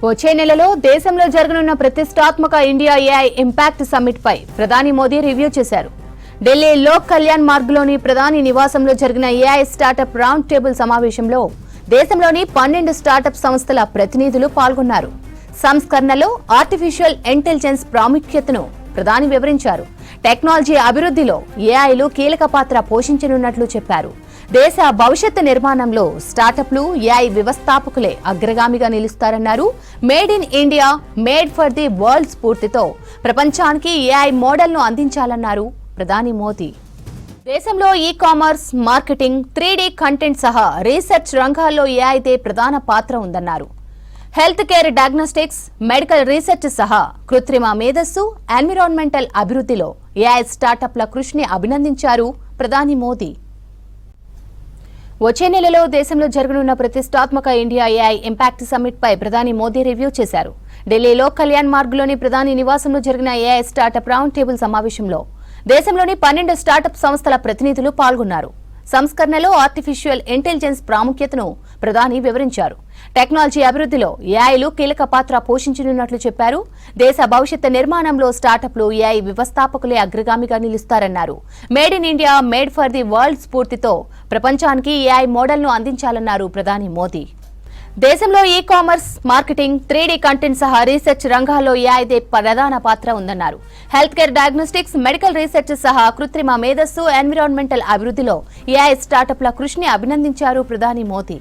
వచ్చే నెలలో దేశంలో జరగనున్న ప్రతిష్టాత్మక ఇండియా ఏఐ ఇంపాక్ట్ సమ్మిట్ పై ప్రధాని మోదీ రివ్యూ చేశారు. ఢిల్లీ లోక్ కళ్యాణ్ మార్గ్లోని ప్రధాని నివాసంలో జరిగిన ఏఐ స్టార్టప్ రౌండ్ టేబుల్ సమావేశంలో దేశంలోని 12 స్టార్టప్ సంస్థల ప్రతినిధులు పాల్గొన్నారు. సంస్కరణలో ఆర్టిఫిషియల్ ఇంటెలిజెన్స్ ప్రాముఖ్యతను ప్రధాని వివరించారు. టెక్నాలజీ అభివృద్ధిలో ఏఐలు కీలక పాత్ర పోషించనున్నట్లు చెప్పారు. దేశ భవిష్యత్తు నిర్మాణంలో స్టార్టప్లు ఏఐ వ్యవస్థాపకులే అగ్రగామిగా నిలుస్తారన్నారు. Made in India, made for the world స్ఫూర్తితో ప్రపంచానికి ఏఐ మోడల్ను అందించాలన్నారు ప్రధాని మోదీ. దేశంలో ఈ-కామర్స్, మార్కెటింగ్, 3D కంటెంట్ సహా రీసెర్చ్ రంగాల్లో ఏఐదే ప్రధాన పాత్ర ఉందన్నారు. Health care, diagnostics, medical research సహా కృత్రిమ మేధస్సు, ఎన్విరాన్మెంటల్ అభివృద్ధిలో ఏఐ స్టార్టప్ల కృషిని అభినందించారు ప్రధాని మోదీ. వచ్చే నెలలో దేశంలో జరగనున్న ప్రతిష్టాత్మక ఇండియా ఏఐ ఇంపాక్ట్ సమ్మిట్ పై ప్రధాని మోదీ రివ్యూ చేశారు. ఢిల్లీలో కళ్యాణ్ మార్గ్లోని ప్రధాని నివాసంలో జరిగిన ఏఐ స్టార్టప్ రౌండ్ టేబుల్ సమావేశంలో దేశంలోని 12 స్టార్టప్ సంస్థల ప్రతినిధులు పాల్గొన్నారు. సంస్కరణలో ఆర్టిఫిషియల్ ఇంటెలిజెన్స్ ప్రాముఖ్యతను ప్రధాని వివరించారు. టెక్నాలజీ అభివృద్ధిలో ఏఐలు కీలక పాత్ర పోషించనున్నట్లు చెప్పారు. దేశ భవిష్యత్తు నిర్మాణంలో స్టార్టప్లు ఏఐ వ్యవస్థాపకులే అగ్రగామిగా నిలుస్తారన్నారు. Made in India, made for the world స్ఫూర్తితో ప్రపంచానికి ఏఐ మోడల్ను అందించాలన్నారు ప్రధాని మోదీ. దేశంలో ఈ-కామర్స్, మార్కెటింగ్, 3D కంటెంట్ సహా రీసెర్చ్ రంగాల్లో ఏఐదే ప్రధాన పాత్ర ఉందన్నారు. Health care, diagnostics, medical research సహా కృత్రిమ మేధస్సు, ఎన్విరాన్మెంటల్ అభివృద్ధిలో ఏఐ స్టార్టప్ల కృషిని అభినందించారు ప్రధాని మోదీ.